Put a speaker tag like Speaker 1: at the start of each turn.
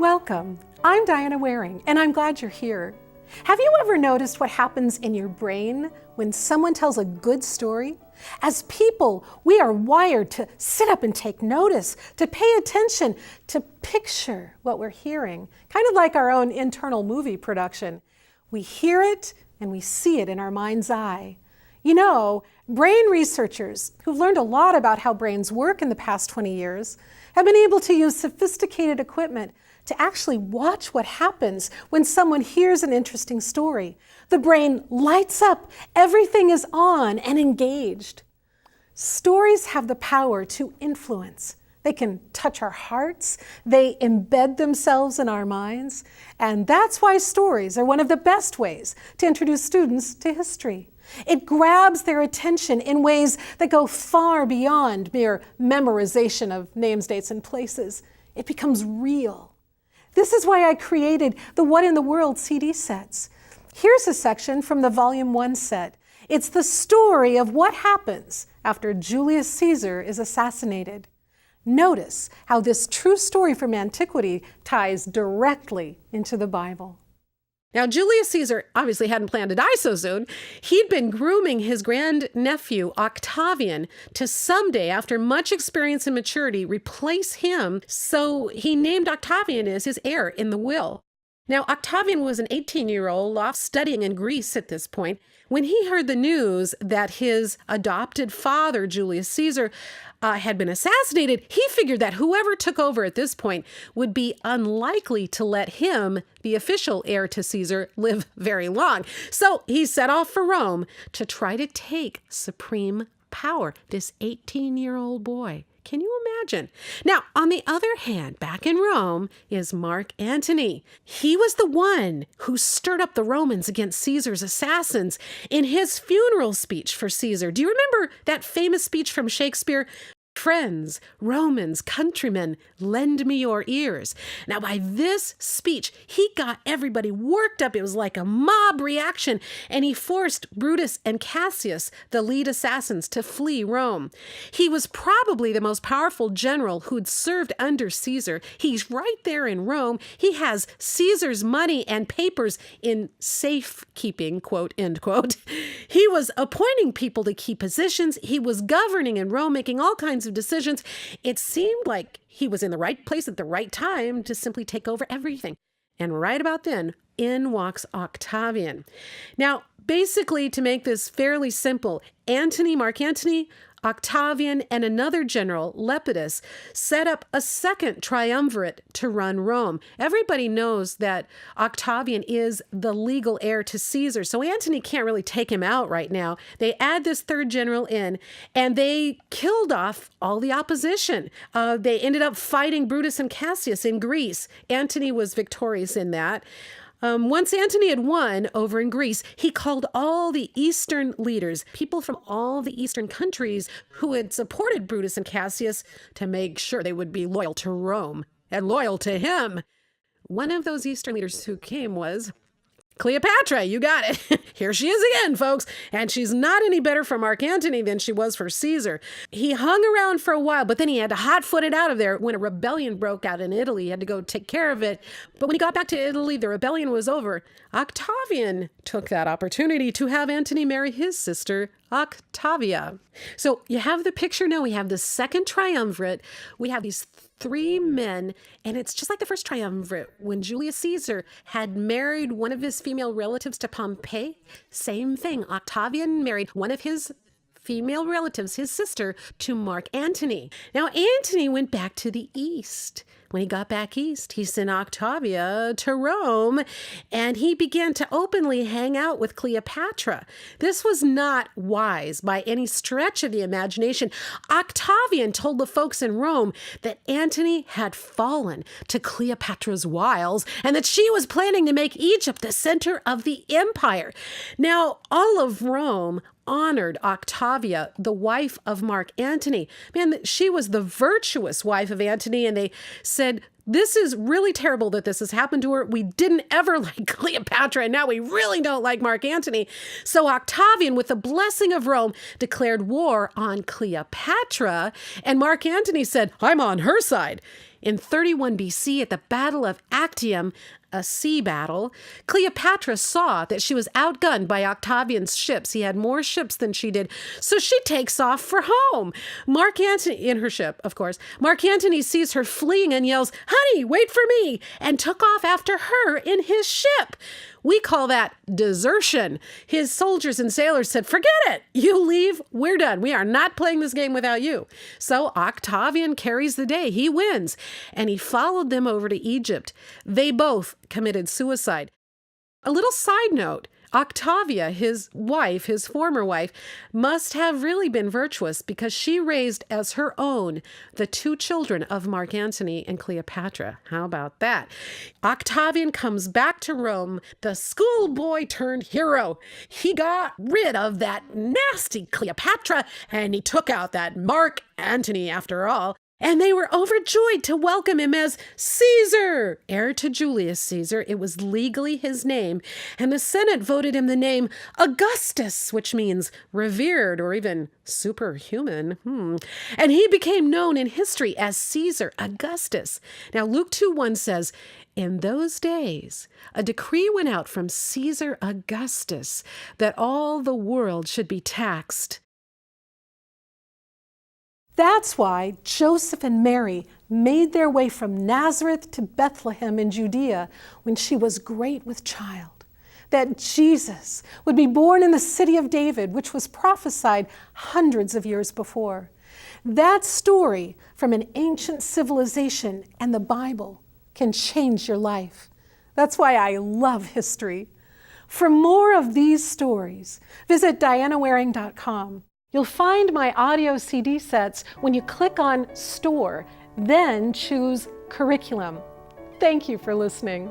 Speaker 1: Welcome. I'm Diana Waring, and I'm glad you're here. Have you ever noticed what happens in your brain when someone tells a good story? As people, we are wired to sit up and take notice, to pay attention, to picture what we're hearing, kind of like our own internal movie production. We hear it and we see it in our mind's eye. You know, brain researchers who've learned a lot about how brains work in the past 20 years have been able to use sophisticated equipment to actually watch what happens when someone hears an interesting story. The brain lights up, everything is on and engaged. Stories have the power to influence. They can touch our hearts, they embed themselves in our minds, and that's why stories are one of the best ways to introduce students to history. It grabs their attention in ways that go far beyond mere memorization of names, dates, and places. It becomes real. This is why I created the What in the World CD sets. Here's a section from the Volume 1 set. It's the story of what happens after Julius Caesar is assassinated. Notice how this true story from antiquity ties directly into the Bible.
Speaker 2: Now, Julius Caesar obviously hadn't planned to die so soon. He'd been grooming his grandnephew, Octavian, to someday, after much experience and maturity, replace him, so he named Octavian as his heir in the will. Now, Octavian was an 18-year-old off studying in Greece at this point. When he heard the news that his adopted father, Julius Caesar, had been assassinated, he figured that whoever took over at this point would be unlikely to let him, the official heir to Caesar, live very long. So he set off for Rome to try to take supreme power, this 18-year-old boy. Can you imagine? Now, on the other hand, back in Rome is Mark Antony. He was the one who stirred up the Romans against Caesar's assassins in his funeral speech for Caesar. Do you remember that famous speech from Shakespeare? Friends, Romans, countrymen, lend me your ears. Now, by this speech, he got everybody worked up. It was like a mob reaction, and he forced Brutus and Cassius, the lead assassins, to flee Rome. He was probably the most powerful general who'd served under Caesar. He's right there in Rome. He has Caesar's money and papers in safekeeping, quote, end quote. He was appointing people to key positions. He was governing in Rome, making all kinds of decisions. It seemed like he was in the right place at the right time to simply take over everything. And right about then, in walks Octavian. Now, basically, to make this fairly simple, Mark Antony, Octavian, and another general, Lepidus, set up a second triumvirate to run Rome. Everybody knows that Octavian is the legal heir to Caesar, so Antony can't really take him out right now. They add this third general in, and they killed off all the opposition. They ended up fighting Brutus and Cassius in Greece. Antony was victorious in that. Once Antony had won over in Greece, he called all the Eastern leaders, people from all the Eastern countries who had supported Brutus and Cassius, to make sure they would be loyal to Rome and loyal to him. One of those Eastern leaders who came was Cleopatra. You got it. Here she is again, folks. And she's not any better for Mark Antony than she was for Caesar. He hung around for a while, but then he had to hot-foot it out of there when a rebellion broke out in Italy. He had to go take care of it. But when he got back to Italy, the rebellion was over. Octavian took that opportunity to have Antony marry his sister, Octavia. So you have the picture now. We have the second triumvirate. We have these three men, and it's just like the first triumvirate. When Julius Caesar had married one of his female relatives to Pompey, same thing. Octavian married one of his female relatives, his sister, to Mark Antony. Now, Antony went back to the east. When he got back east, he sent Octavia to Rome, and he began to openly hang out with Cleopatra. This was not wise by any stretch of the imagination. Octavian told the folks in Rome that Antony had fallen to Cleopatra's wiles and that she was planning to make Egypt the center of the empire. Now, all of Rome honored Octavia, the wife of Mark Antony. Man, she was the virtuous wife of Antony, and they said This is really terrible that this has happened to her. We didn't ever like Cleopatra, and now we really don't like Mark Antony. So Octavian, with the blessing of Rome, declared war on Cleopatra, and Mark Antony said, I'm on her side. In 31 BC, at the Battle of Actium, a sea battle, Cleopatra saw that she was outgunned by Octavian's ships. He had more ships than she did, so she takes off for home. Mark Antony, in her ship, of course, Mark Antony sees her fleeing and yells, "Honey, wait for me," and took off after her in his ship. We call that desertion. His soldiers and sailors said, forget it. You leave, we're done. We are not playing this game without you. So Octavian carries the day. He wins. And he followed them over to Egypt. They both committed suicide. A little side note, Octavia, his wife, his former wife, must have really been virtuous because she raised as her own the 2 children of Mark Antony and Cleopatra. How about that? Octavian comes back to Rome, the schoolboy turned hero. He got rid of that nasty Cleopatra and he took out that Mark Antony after all. And they were overjoyed to welcome him as Caesar, heir to Julius Caesar. It was legally his name. And the Senate voted him the name Augustus, which means revered or even superhuman. And he became known in history as Caesar Augustus. Now, Luke 2:1 says, in those days, a decree went out from Caesar Augustus that all the world should be taxed.
Speaker 1: That's why Joseph and Mary made their way from Nazareth to Bethlehem in Judea when she was great with child, that Jesus would be born in the city of David, which was prophesied hundreds of years before. That story from an ancient civilization and the Bible can change your life. That's why I love history. For more of these stories, visit dianawaring.com. You'll find my audio CD sets when you click on Store, then choose Curriculum. Thank you for listening.